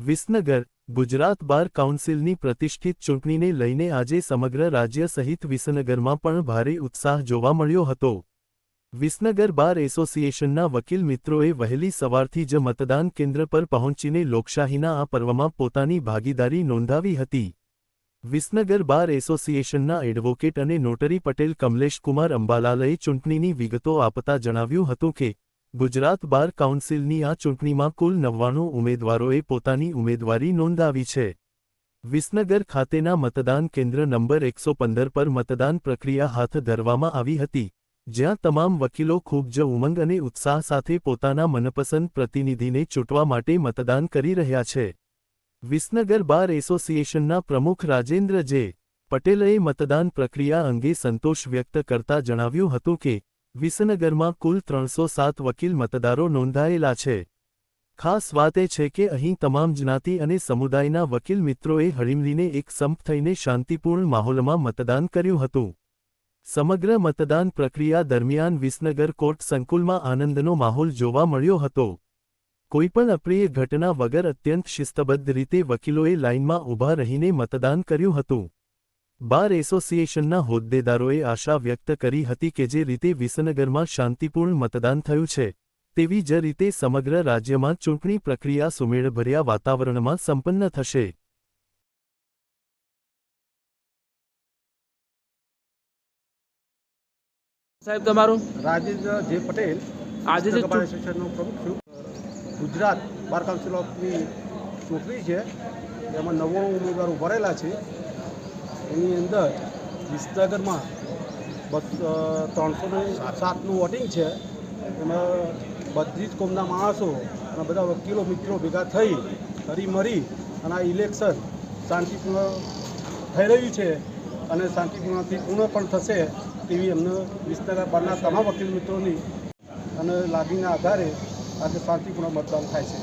વિસનગર ગુજરાત બાર કાઉન્સિલની પ્રતિષ્ઠિત ચૂંટણીને લઈને આજે સમગ્ર રાજ્ય સહિત વિસનગરમાં પણ ભારે ઉત્સાહ જોવા મળ્યો હતો। વિસનગર બાર એસોસિએશનના વકીલ મિત્રોએ વહેલી સવારથી જ મતદાન કેન્દ્ર પર પહોંચીને લોકશાહીના આ પર્વમાં પોતાની ભાગીદારી નોંધાવી હતી। વિસનગર બાર એસોસિએશનના એડવોકેટ અને નોટરી પટેલ કમલેશકુમાર અંબાલાલએ ચૂંટણીની વિગતો આપતા જણાવ્યું હતું કે ગુજરાત બાર કાઉન્સિલની આ ચૂંટણીમાં કુલ 99 ઉમેદવારોએ પોતાની ઉમેદવારી નોંધાવી છે। વિસનગર ખાતેના મતદાન કેન્દ્ર નંબર 115 પર મતદાન પ્રક્રિયા હાથ ધરવામાં આવી હતી, જ્યાં તમામ વકીલો ખૂબ જ ઉમંગ અને ઉત્સાહ સાથે પોતાના મનપસંદ પ્રતિનિધિને ચૂંટવા માટે મતદાન કરી રહ્યા છે। વિસનગર બાર એસોસિએશનના પ્રમુખ રાજેન્દ્ર જે. પટેલએ મતદાન પ્રક્રિયા અંગે સંતોષ વ્યક્ત કરતા જણાવ્યું હતું કે વિસનગરમાં કુલ 307 વકીલ મતદારો નોંધાયેલા છે। ખાસ વાત એ છે કે અહીં તમામ જ્ઞાતિ અને સમુદાયના વકીલ મિત્રોએ હળીમળીને એક સંપ થઈને શાંતિપૂર્ણ માહોલમાં મતદાન કર્યું હતું। સમગ્ર મતદાન પ્રક્રિયા દરમિયાન વિસનગર કોર્ટ સંકુલમાં આનંદનો માહોલ જોવા મળ્યો હતો। કોઈપણ અપ્રિય ઘટના વગર અત્યંત શિસ્તબદ્ધ રીતે વકીલોએ લાઇનમાં ઊભા રહીને મતદાન કર્યું હતું। બાર એસોસિએશનના હોદ્દેદારોએ આશા વ્યક્ત કરી હતી કે જે રીતે વિસનગરમાં શાંતિપૂર્ણ મતદાન થયું છે, તેવી જ રીતે સમગ્ર રાજ્યમાં ચૂંટણી પ્રક્રિયા સુમેળભર્યા વાતાવરણમાં સંપન્ન થશે। સાહેબ તમારું? રાજેન્દ્ર જે પટેલ, આજે જે બાર એસોસિએશનનો પ્રમુખ છું। ગુજરાત બાર કાઉન્સિલ ઓફની ચૂંટણી છે, એમાં 99 ઉમેદવારો ભરેલા છે। એની અંદર વિસનગરમાં 307નું વોટિંગ છે। એમાં બધી જ કોમના માણસો અને બધા વકીલો મિત્રો ભેગા થઈ હરીમરી અને આ ઇલેક્શન શાંતિપૂર્ણ થઈ રહ્યું છે અને શાંતિપૂર્ણથી પૂર્ણ પણ થશે તેવી અમને વિસનગર બારના તમામ વકીલ મિત્રોની અને લાગણીના આધારે આજે શાંતિપૂર્ણ મતદાન થાય છે।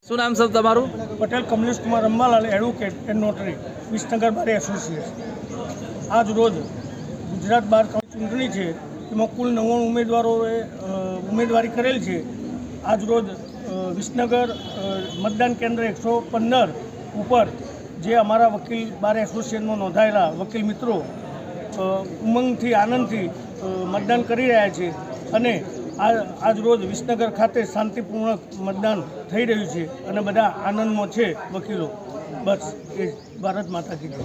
શું નામ સર તમારું? Patel Kamleshkumar Ambalal, advocate and notary, Visnagar bar association. આજ રોજ ગુજરાત બાર ચૂંટણી છે, એમાં કુલ 99 ઉમેદવારોએ ઉમેદવારી કરેલ છે। આજ રોજ વિસનગર મતદાન કેન્દ્ર 115 ઉપર જે અમારા વકીલ બાર એસોસિએશનમાં નોંધાયેલા વકીલ મિત્રો ઉમંગથી આનંદથી મતદાન કરી રહ્યા છે અને આજ રોજ વિસનગર ખાતે શાંતિપૂર્ણ મતદાન થઈ રહ્યું છે અને બધા આનંદમાં છે વકીલો। બસ એ ભારત માતા કી જય।